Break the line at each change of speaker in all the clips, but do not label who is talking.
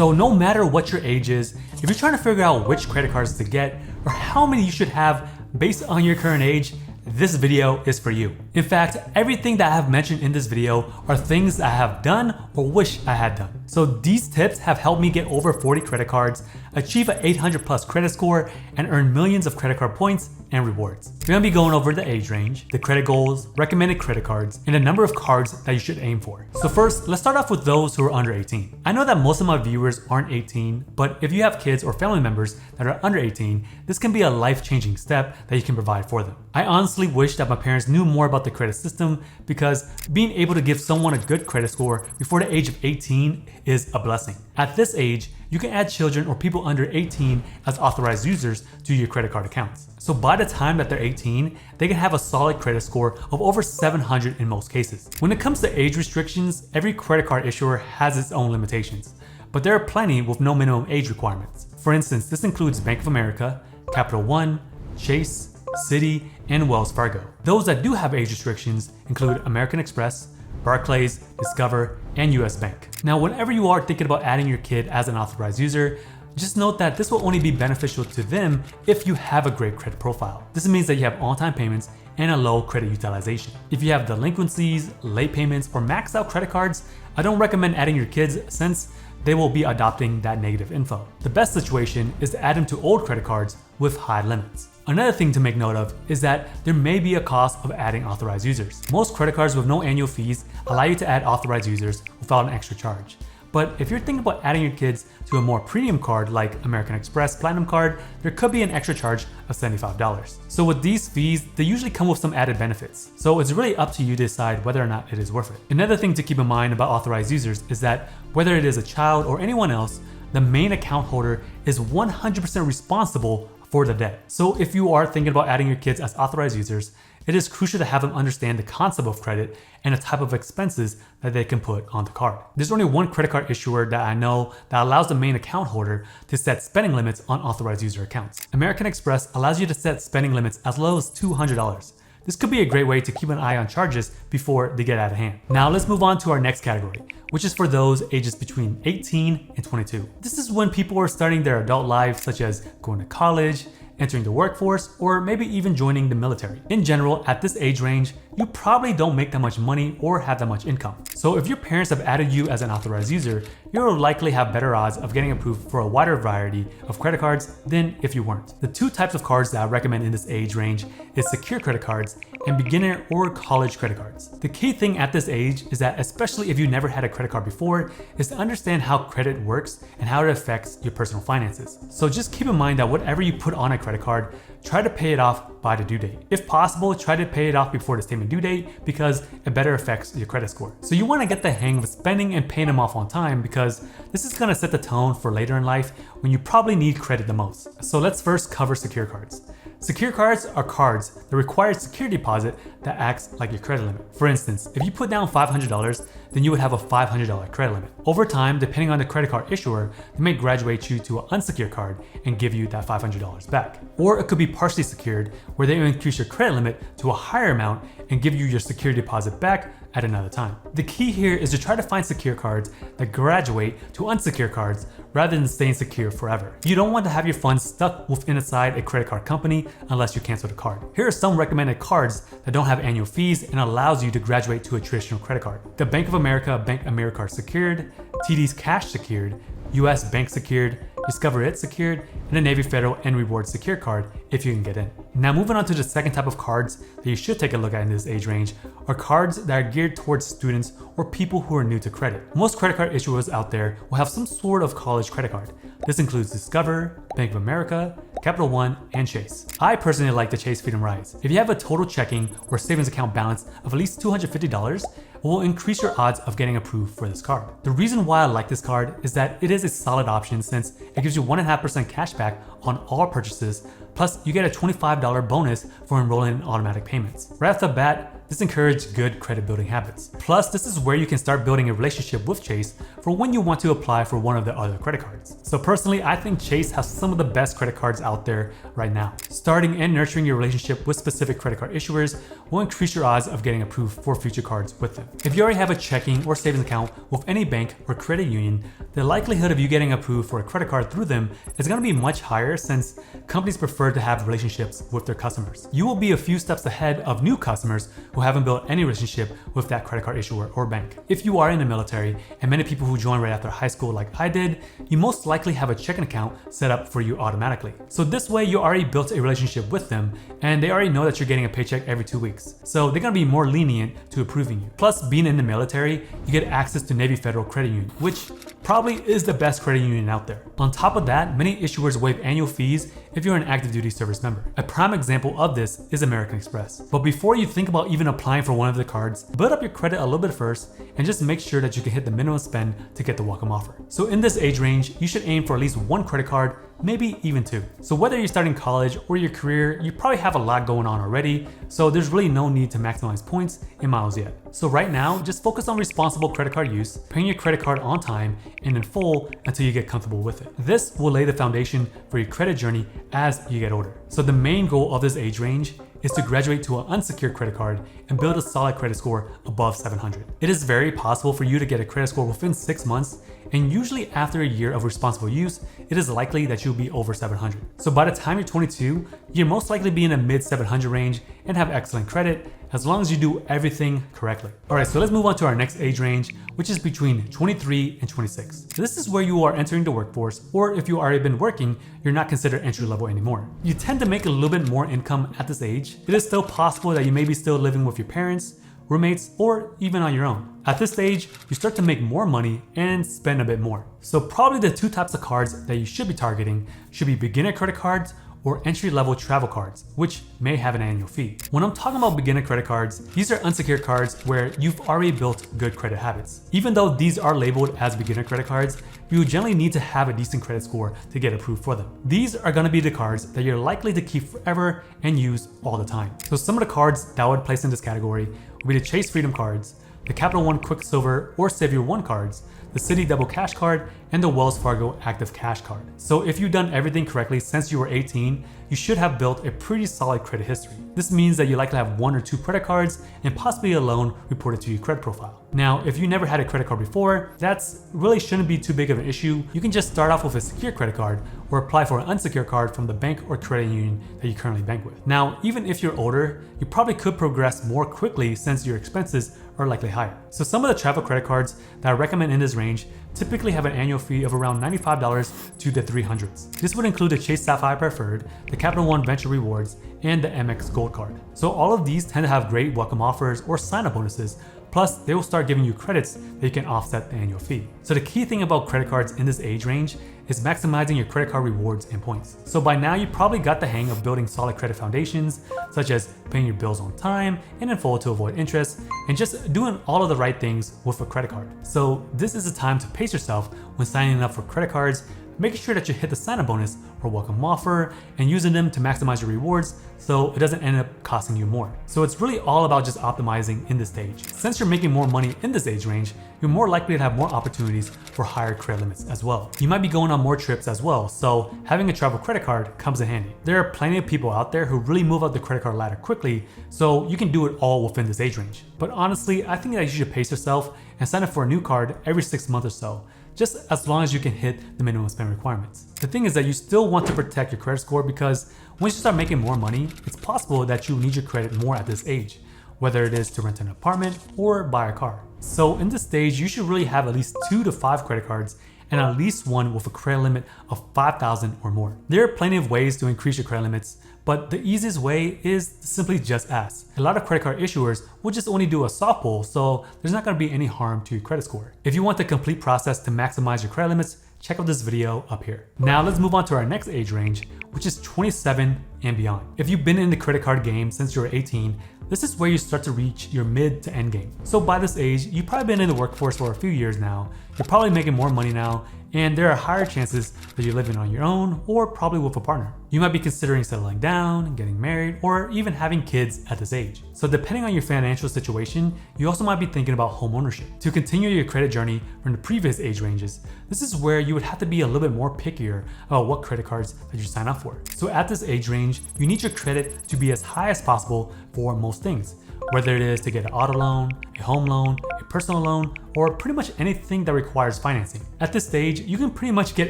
So no matter what your age is, if you're trying to figure out which credit cards to get or how many you should have based on your current age, this video is for you. In fact, everything that I have mentioned in this video are things I have done or wish I had done. So these tips have helped me get over 40 credit cards, achieve an 800 plus credit score, and earn millions of credit card points and rewards. We're gonna be going over the age range, the credit goals, recommended credit cards, and the number of cards that you should aim for. So first, let's start off with those who are under 18. I know that most of my viewers aren't 18, but if you have kids or family members that are under 18, this can be a life-changing step that you can provide for them. I honestly wish that my parents knew more about the credit system because being able to give someone a good credit score before the age of 18 is a blessing. At this age, you can add children or people under 18 as authorized users to your credit card accounts. So by the time that they're 18, they can have a solid credit score of over 700 in most cases. When it comes to age restrictions, every credit card issuer has its own limitations, but there are plenty with no minimum age requirements. For instance, this includes Bank of America, Capital One, Chase, Citi, and Wells Fargo. Those that do have age restrictions include American Express, Barclays, Discover, and US Bank. Now, whenever you are thinking about adding your kid as an authorized user, just note that this will only be beneficial to them if you have a great credit profile. This means that you have on-time payments and a low credit utilization. If you have delinquencies, late payments, or maxed out credit cards, I don't recommend adding your kids since they will be adopting that negative info. The best situation is to add them to old credit cards with high limits. Another thing to make note of is that there may be a cost of adding authorized users. Most credit cards with no annual fees allow you to add authorized users without an extra charge. But if you're thinking about adding your kids to a more premium card like American Express Platinum Card, there could be an extra charge of $75. So with these fees, they usually come with some added benefits. So it's really up to you to decide whether or not it is worth it. Another thing to keep in mind about authorized users is that whether it is a child or anyone else, the main account holder is 100% responsible for the debt. So if you are thinking about adding your kids as authorized users, it is crucial to have them understand the concept of credit and the type of expenses that they can put on the card. There's only one credit card issuer that I know that allows the main account holder to set spending limits on authorized user accounts. American Express allows you to set spending limits as low as $200. This could be a great way to keep an eye on charges before they get out of hand. Now let's move on to our next category, which is for those ages between 18 and 22. This is when people are starting their adult lives, such as going to college, entering the workforce, or maybe even joining the military. In general, at this age range, you probably don't make that much money or have that much income. So if your parents have added you as an authorized user, you'll likely have better odds of getting approved for a wider variety of credit cards than if you weren't. The two types of cards that I recommend in this age range is secure credit cards and beginner or college credit cards. The key thing at this age is that, especially if you never had a credit card before, is to understand how credit works and how it affects your personal finances. So just keep in mind that whatever you put on a credit card, try to pay it off by the due date. If possible, try to pay it off before the statement due date because it better affects your credit score. So you want to get the hang of spending and paying them off on time because this is going to set the tone for later in life when you probably need credit the most. So let's first cover secure cards. Secure cards are cards that require a security deposit that acts like your credit limit. For instance, if you put down $500, then you would have a $500 credit limit. Over time, depending on the credit card issuer, they may graduate you to an unsecured card and give you that $500 back. Or it could be partially secured, where they increase your credit limit to a higher amount and give you your security deposit back at another time. The key here is to try to find secure cards that graduate to unsecured cards rather than staying secure forever. You don't want to have your funds stuck within inside a credit card company unless you cancel the card. Here are some recommended cards that don't have annual fees and allows you to graduate to a traditional credit card. The Bank of America Bank AmeriCard Secured, TD's Cash Secured, US Bank Secured, Discover It Secured, and the Navy Federal and Rewards Secure card if you can get in. Now moving on to the second type of cards that you should take a look at in this age range are cards that are geared towards students or people who are new to credit. Most credit card issuers out there will have some sort of college credit card. This includes Discover, Bank of America, Capital One, and Chase. I personally like the Chase Freedom Rise. If you have a total checking or savings account balance of at least $250, it will increase your odds of getting approved for this card. The reason why I like this card is that it is a solid option since it gives you 1.5% cash back on all purchases, plus you get a $25 bonus for enrolling in automatic payments. Right off the bat, This encourages good credit building habits. Plus, this is where you can start building a relationship with Chase for when you want to apply for one of the other credit cards. So personally, I think Chase has some of the best credit cards out there right now. Starting and nurturing your relationship with specific credit card issuers will increase your odds of getting approved for future cards with them. If you already have a checking or savings account with any bank or credit union, the likelihood of you getting approved for a credit card through them is going to be much higher since companies prefer to have relationships with their customers. You will be a few steps ahead of new customers who haven't built any relationship with that credit card issuer or bank. If you are in the military, and many people who join right after high school like I did, you most likely have a checking account set up for you automatically. So this way you already built a relationship with them and they already know that you're getting a paycheck every 2 weeks. So they're going to be more lenient to approving you. Plus, being in the military, you get access to Navy Federal Credit Union, which probably is the best credit union out there. On top of that, many issuers waive annual fees if you're an active duty service member. A prime example of this is American Express. But before you think about even applying for one of the cards, build up your credit a little bit first and just make sure that you can hit the minimum spend to get the welcome offer. So in this age range, you should aim for at least one credit card, maybe even two. So whether you're starting college or your career, you probably have a lot going on already, so there's really no need to maximize points and miles yet. So right now, just focus on responsible credit card use, paying your credit card on time and in full until you get comfortable with it. This will lay the foundation for your credit journey as you get older. So the main goal of this age range is to graduate to an unsecured credit card and build a solid credit score above 700. It is very possible for you to get a credit score within 6 months, and usually after a year of responsible use, it is likely that you'll be over 700. So by the time you're 22, you'll most likely be in a mid 700 range and have excellent credit as long as you do everything correctly. Alright, so let's move on to our next age range, which is between 23 and 26. So this is where you are entering the workforce, or if you already been working, you're not considered entry level anymore. You tend to make a little bit more income at this age. It is still possible that you may be still living with your parents, roommates, or even on your own. At this stage, you start to make more money and spend a bit more. So probably the two types of cards that you should be targeting should be beginner credit cards or entry-level travel cards, which may have an annual fee. When I'm talking about beginner credit cards, these are unsecured cards where you've already built good credit habits. Even though these are labeled as beginner credit cards, you generally need to have a decent credit score to get approved for them. These are going to be the cards that you're likely to keep forever and use all the time. So some of the cards that I would place in this category would be the Chase Freedom cards, the Capital One Quicksilver or Savior One cards, the Citi Double Cash card, and the Wells Fargo Active Cash card. So if you've done everything correctly since you were 18, you should have built a pretty solid credit history. This means that you likely have 1 or 2 credit cards and possibly a loan reported to your credit profile. Now, if you never had a credit card before, that's really shouldn't be too big of an issue. You can just start off with a secure credit card or apply for an unsecured card from the bank or credit union that you currently bank with. Now, even if you're older, you probably could progress more quickly since your expenses are likely higher. So some of the travel credit cards that I recommend in this range typically have an annual fee of around $95 to the 300s. This would include the Chase Sapphire Preferred, the Capital One Venture Rewards, and the MX Gold Card. So all of these tend to have great welcome offers or sign-up bonuses. Plus, they will start giving you credits that you can offset the annual fee. So the key thing about credit cards in this age range is maximizing your credit card rewards and points. So by now you probably got the hang of building solid credit foundations, such as paying your bills on time and in full to avoid interest, and just doing all of the right things with a credit card. So this is the time to pace yourself when signing up for credit cards, making sure that you hit the sign-up bonus or welcome offer and using them to maximize your rewards so it doesn't end up costing you more. So it's really all about just optimizing in this stage. Since you're making more money in this age range, you're more likely to have more opportunities for higher credit limits as well. You might be going on more trips as well, so having a travel credit card comes in handy. There are plenty of people out there who really move up the credit card ladder quickly, so you can do it all within this age range. But honestly, I think that you should pace yourself and sign up for a new card every 6 months or so, just as long as you can hit the minimum spend requirements. The thing is that you still want to protect your credit score because once you start making more money, it's possible that you need your credit more at this age, whether it is to rent an apartment or buy a car. So in this stage, you should really have at least 2 to 5 credit cards and at least one with a credit limit of $5,000 or more. There are plenty of ways to increase your credit limits, but the easiest way is to simply just ask. A lot of credit card issuers will just only do a soft pull, so there's not going to be any harm to your credit score. If you want the complete process to maximize your credit limits, check out this video up here. Now let's move on to our next age range, which is 27 and beyond. If you've been in the credit card game since you were 18, this is where you start to reach your mid to end game. So by this age, you've probably been in the workforce for a few years now. you're probably making more money now, and there are higher chances that you're living on your own or probably with a partner. You might be considering settling down, getting married, or even having kids at this age. So depending on your financial situation, you also might be thinking about home ownership. To continue your credit journey from the previous age ranges, this is where you would have to be a little bit more pickier about what credit cards that you sign up for. So at this age range, you need your credit to be as high as possible for most things. Whether it is to get an auto loan, a home loan, a personal loan, or pretty much anything that requires financing. At this stage, you can pretty much get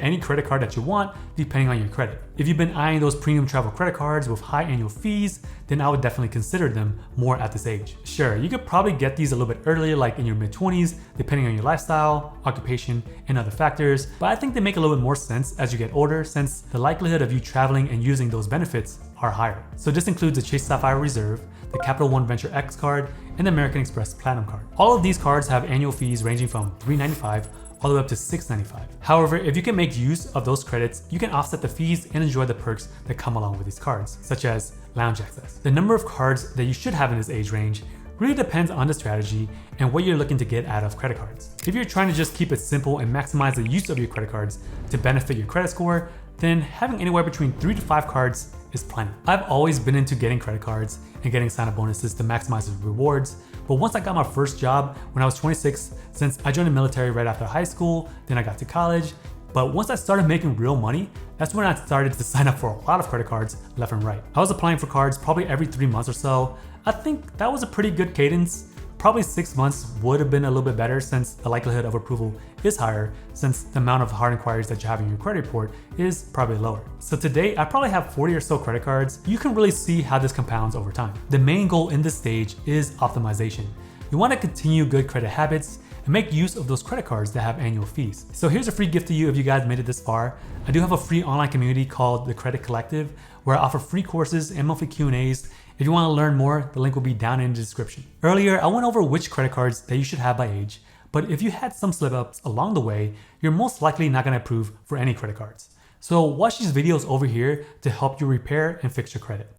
any credit card that you want depending on your credit. If you've been eyeing those premium travel credit cards with high annual fees, then I would definitely consider them more at this age. Sure, you could probably get these a little bit earlier, like in your mid-20s, depending on your lifestyle, occupation, and other factors, but I think they make a little bit more sense as you get older since the likelihood of you traveling and using those benefits are higher. So this includes the Chase Sapphire Reserve, the Capital One Venture X card, and the American Express Platinum card. All of these cards have annual fees ranging from $395 all the way up to $695. However, if you can make use of those credits, you can offset the fees and enjoy the perks that come along with these cards, such as lounge access. The number of cards that you should have in this age range really depends on the strategy and what you're looking to get out of credit cards. If you're trying to just keep it simple and maximize the use of your credit cards to benefit your credit score, then having anywhere between 3 to 5 cards is plenty. I've always been into getting credit cards and getting sign-up bonuses to maximize the rewards, but once I got my first job when I was 26, since I joined the military right after high school, then I got to college, but once I started making real money, that's when I started to sign up for a lot of credit cards left and right. I was applying for cards probably every 3 months or so. I think that was a pretty good cadence. Probably 6 months would have been a little bit better since the likelihood of approval is higher since the amount of hard inquiries that you have in your credit report is probably lower. So today, I probably have 40 or so credit cards. You can really see how this compounds over time. The main goal in this stage is optimization. You want to continue good credit habits and make use of those credit cards that have annual fees. So here's a free gift to you if you guys made it this far. I do have a free online community called the Credit Collective where I offer free courses and monthly Q&As. If you want to learn more, the link will be down in the description. Earlier, I went over which credit cards that you should have by age, but if you had some slip-ups along the way, you're most likely not going to approve for any credit cards. So watch these videos over here to help you repair and fix your credit.